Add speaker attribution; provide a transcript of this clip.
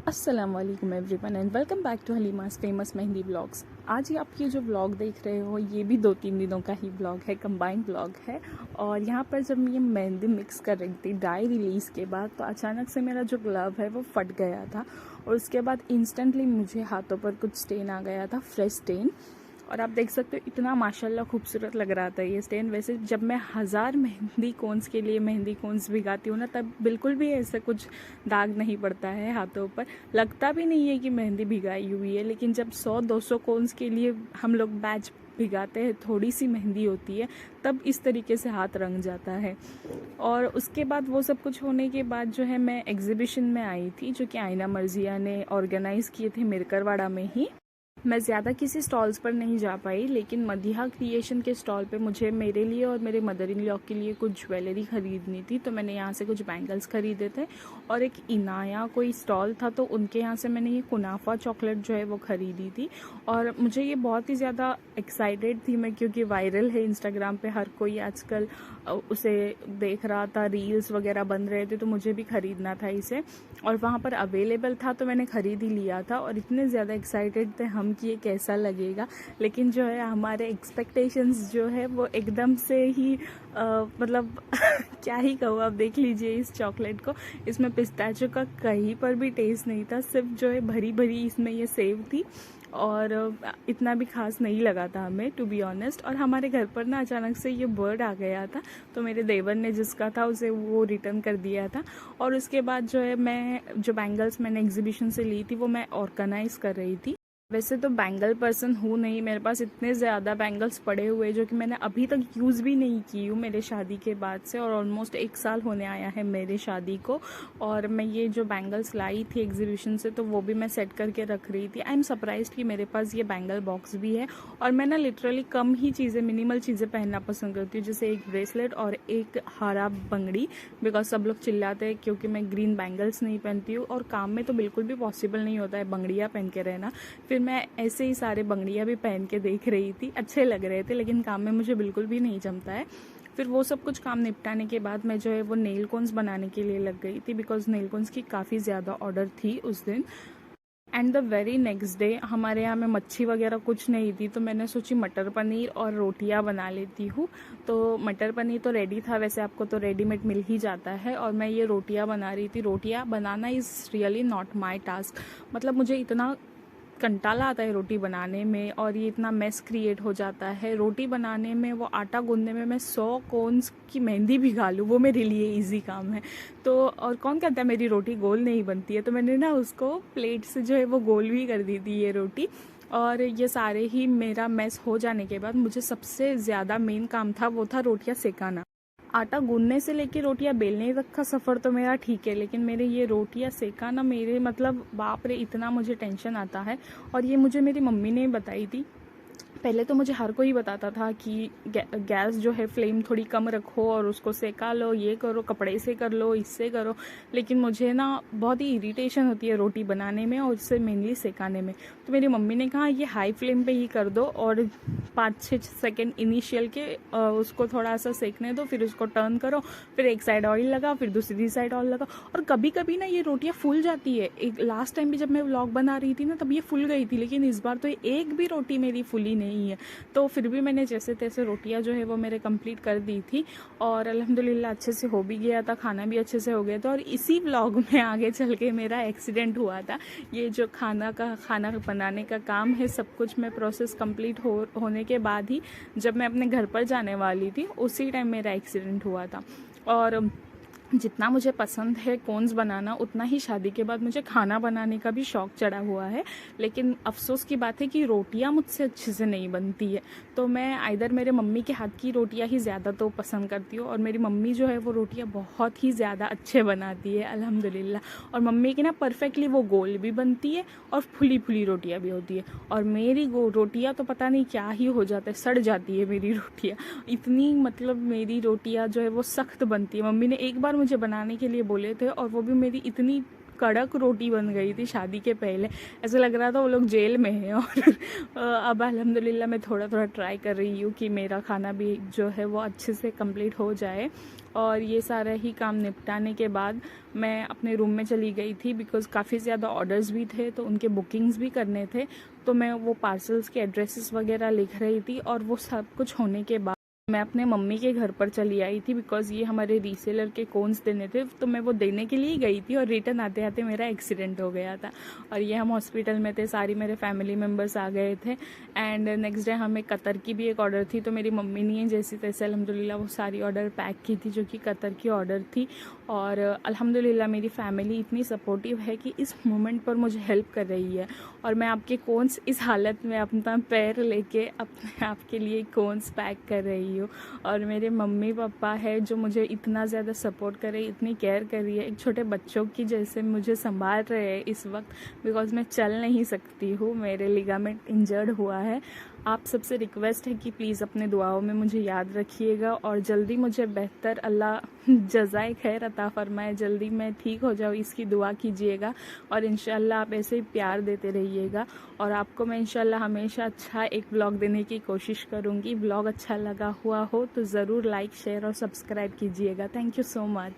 Speaker 1: अस्सलाम वालेकुम everyone and welcome back to Halima's famous mehndi vlogs. आज ये आप ये जो व्लॉग देख रहे हो ये भी 2-3 दिनों का ही व्लॉग है, कंबाइंड व्लॉग है। और यहाँ पर जब मैं ये मेहंदी मिक्स कर रही थी डाई रिलीज़ के बाद, तो अचानक से मेरा जो ग्लव है वो फट गया था और उसके बाद इंस्टेंटली मुझे हाथों पर कुछ स्टेन आ गया था, फ्रेश स्टेन। और आप देख सकते हो इतना माशाल्लाह खूबसूरत लग रहा था ये स्टेन। वैसे जब मैं 1000 मेहंदी कोन्स के लिए मेहंदी कोन्स भिगाती हूँ ना, तब बिल्कुल भी ऐसा कुछ दाग नहीं पड़ता है हाथों पर, लगता भी नहीं है कि मेहंदी भिगाई हुई है। लेकिन जब 100-200 कोन्स के लिए हम लोग बैच भिगाते हैं, थोड़ी सी मेहंदी होती है, तब इस तरीके से हाथ रंग जाता है। और उसके बाद वो सब कुछ होने के बाद जो है मैं एग्जीबिशन में आई थी, जो कि आईना मर्जिया ने ऑर्गेनाइज़ किए थे मिरकरवाड़ा में ही। मैं ज़्यादा किसी स्टॉल्स पर नहीं जा पाई, लेकिन मदिहा क्रिएशन के स्टॉल पे मुझे मेरे लिए और मेरे मदर इन लॉ के लिए कुछ ज्वेलरी ख़रीदनी थी, तो मैंने यहाँ से कुछ बैंगल्स ख़रीदे थे। और एक इनाया कोई स्टॉल था, तो उनके यहाँ से मैंने ये कुनाफा चॉकलेट जो है वो ख़रीदी थी। और मुझे ये बहुत ही ज़्यादा एक्साइटेड थी मैं, क्योंकि वायरल है इंस्टाग्राम पे, हर कोई आजकल उसे देख रहा था, रील्स वगैरह बन रहे थे, तो मुझे भी ख़रीदना था इसे। और वहाँ पर अवेलेबल था तो मैंने ख़रीद ही लिया था। और इतने ज़्यादा एक्साइटेड थे हम कि ये कैसा लगेगा, लेकिन जो है हमारे एक्सपेक्टेशंस जो है वो एकदम से ही मतलब क्या ही कहूँ, आप देख लीजिए इस चॉकलेट को। इसमें पिस्ताचो का कहीं पर भी टेस्ट नहीं था, सिर्फ जो है भरी भरी इसमें ये सेव थी। और इतना भी खास नहीं लगा था हमें, टू बी ऑनेस्ट। और हमारे घर पर ना अचानक से ये बर्ड आ गया था, तो मेरे देवर ने जिसका था उसे वो रिटर्न कर दिया था। और उसके बाद जो है मैं जो बैंगल्स मैंने एग्जीबिशन से ली थी वो मैं ऑर्गेनाइज़ कर रही थी। वैसे तो बैंगल पर्सन हूँ नहीं, मेरे पास इतने ज़्यादा बैंगल्स पड़े हुए जो कि मैंने अभी तक यूज़ भी नहीं की हूँ मेरे शादी के बाद से, और ऑलमोस्ट 1 साल होने आया है मेरे शादी को। और मैं ये जो बैंगल्स लाई थी एग्जीबिशन से, तो वो भी मैं सेट करके रख रही थी। आई एम सरप्राइज्ड कि मेरे पास ये बैंगल बॉक्स भी है। और मैं ना लिटरली कम ही चीज़ें, मिनिमल चीज़ें पहनना पसंद करती हूँ, जैसे एक ब्रेसलेट और एक हारा बंगड़ी, बिकॉज सब लोग चिल्लाते हैं क्योंकि मैं ग्रीन बैंगल्स नहीं पहनती हूँ, और काम में तो बिल्कुल भी पॉसिबल नहीं होता है बंगड़ियाँ पहन के रहना। फिर मैं ऐसे ही सारे बंगड़ियाँ भी पहन के देख रही थी, अच्छे लग रहे थे, लेकिन काम में मुझे बिल्कुल भी नहीं जमता है। फिर वो सब कुछ काम निपटाने के बाद मैं जो है वो नेल कोन्स बनाने के लिए लग गई थी, बिकॉज नेल कोन्स की काफ़ी ज़्यादा ऑर्डर थी उस दिन। And the very next day हमारे यहाँ में मच्छी वगैरह कुछ नहीं थी, तो मैंने सोची मटर पनीर और रोटियां बना लेती हूँ। तो मटर पनीर तो रेडी था, वैसे आपको तो रेडीमेड मिल ही जाता है, और मैं ये रोटियां बना रही थी। रोटियां बनाना is really not my task, मतलब मुझे इतना कंटाला आता है रोटी बनाने में, और ये इतना मेस क्रिएट हो जाता है रोटी बनाने में। वो आटा गूंदने में मैं 100 कोन्स की मेहंदी भिगा लूँ, वो मेरे लिए इजी काम है। तो और कौन कहता है मेरी रोटी गोल नहीं बनती है, तो मैंने ना उसको प्लेट से जो है वो गोल भी कर दी थी ये रोटी। और ये सारे ही मेरा मेस हो जाने के बाद मुझे सबसे ज़्यादा मेन काम था, वो था रोटियां सेकाना। आटा गूंदने से लेके रोटियां बेलने तक का सफ़र तो मेरा ठीक है, लेकिन मेरे ये रोटियां सेकाना, मेरे मतलब बाप रे इतना मुझे टेंशन आता है। और ये मुझे मेरी मम्मी ने बताई थी। पहले तो मुझे हर कोई बताता था कि गैस जो है फ्लेम थोड़ी कम रखो और उसको सेका लो, ये करो, कपड़े से कर लो, इससे करो। लेकिन मुझे ना बहुत ही इरिटेशन होती है रोटी बनाने में और उससे मेनली सेकाने में। तो मेरी मम्मी ने कहा ये हाई फ्लेम पे ही कर दो, और 5-6 सेकेंड इनिशियल के उसको थोड़ा सा सेकने दो, फिर उसको टर्न करो, फिर एक साइड ऑयल लगाओ, फिर दूसरी साइड ऑयल लगाओ। और कभी कभी ना ये रोटियाँ फूल जाती है। एक लास्ट टाइम भी जब मैं व्लॉग बना रही थी ना, तब ये फूल गई थी, लेकिन इस बार तो एक भी रोटी मेरी फूली नहीं है। तो फिर भी मैंने जैसे तैसे रोटियां जो है वो मेरे कंप्लीट कर दी थी, और अल्हम्दुलिल्लाह अच्छे से हो भी गया था, खाना भी अच्छे से हो गया था। और इसी व्लॉग में आगे चल के मेरा एक्सीडेंट हुआ था। ये जो खाना बनाने का काम है, सब कुछ मैं प्रोसेस कंप्लीट होने के बाद ही, जब मैं अपने घर पर जाने वाली थी, उसी टाइम मेरा एक्सीडेंट हुआ था। और जितना मुझे पसंद है कोन्स बनाना, उतना ही शादी के बाद मुझे खाना बनाने का भी शौक़ चढ़ा हुआ है। लेकिन अफसोस की बात है कि रोटियां मुझसे अच्छे से नहीं बनती है। तो मैं आइदर मेरे मम्मी के हाथ की रोटियां ही ज़्यादा तो पसंद करती हूँ, और मेरी मम्मी जो है वो रोटियां बहुत ही ज़्यादा अच्छे बनाती है अल्हम्दुलिल्लाह। और मम्मी की ना परफेक्टली वो गोल भी बनती है और फुली फुली रोटियाँ भी होती है। और मेरी रोटियाँ तो पता नहीं क्या ही हो जाता है, सड़ जाती है मेरी रोटियाँ इतनी, मतलब मेरी रोटियाँ जो है वो सख्त बनती है। मम्मी ने एक बार मुझे बनाने के लिए बोले थे, और वो भी मेरी इतनी कड़क रोटी बन गई थी शादी के पहले, ऐसा लग रहा था वो लोग जेल में हैं। और अब अल्हम्दुलिल्लाह मैं थोड़ा थोड़ा ट्राई कर रही हूँ कि मेरा खाना भी जो है वो अच्छे से कंप्लीट हो जाए। और ये सारा ही काम निपटाने के बाद मैं अपने रूम में चली गई थी, बिकॉज़ काफ़ी ज़्यादा ऑर्डर्स भी थे तो उनके बुकिंग्स भी करने थे। तो मैं वो पार्सल्स के एड्रेसेस वगैरह लिख रही थी, और वो सब कुछ होने के बाद मैं अपने मम्मी के घर पर चली आई थी, बिकॉज़ ये हमारे रीसेलर के कोन्स देने थे। तो मैं वो देने के लिए ही गई थी, और रिटर्न आते आते मेरा एक्सीडेंट हो गया था, और ये हम हॉस्पिटल में थे, सारी मेरे फैमिली मेम्बर्स आ गए थे। एंड नेक्स्ट डे हमें कतर की भी एक ऑर्डर थी, तो मेरी मम्मी ने जैसे तैसे अल्हम्दुलिल्लाह वो सारी ऑर्डर पैक की थी जो कि कतर की ऑर्डर थी। और अल्हम्दुलिल्लाह मेरी फैमिली इतनी सपोर्टिव है कि इस मोमेंट पर मुझे हेल्प कर रही है। और मैं आपके कोन्स इस हालत में अपना पैर लेके अपने आप के लिए कोन्स पैक कर रही हूँ। और मेरे मम्मी पापा है जो मुझे इतना ज़्यादा सपोर्ट कर रही है, इतनी केयर कर रही है, एक छोटे बच्चों की जैसे मुझे संभाल रहे हैं इस वक्त, बिकॉज़ मैं चल नहीं सकती हूँ, मेरे लिगामेंट इंजर्ड हुआ है। आप सबसे रिक्वेस्ट है कि प्लीज़ अपने दुआओं में मुझे याद रखिएगा, और जल्दी मुझे बेहतर अल्लाह जज़ाए खैर अता फ़रमाए, जल्दी मैं ठीक हो जाऊँ इसकी दुआ कीजिएगा। और इंशाल्लाह आप ऐसे ही प्यार देते रहिएगा, और आपको मैं इंशाल्लाह हमेशा अच्छा एक व्लॉग देने की कोशिश करूँगी। व्लॉग अच्छा लगा हुआ हो तो ज़रूर लाइक, शेयर और सब्सक्राइब कीजिएगा। Thank you so much.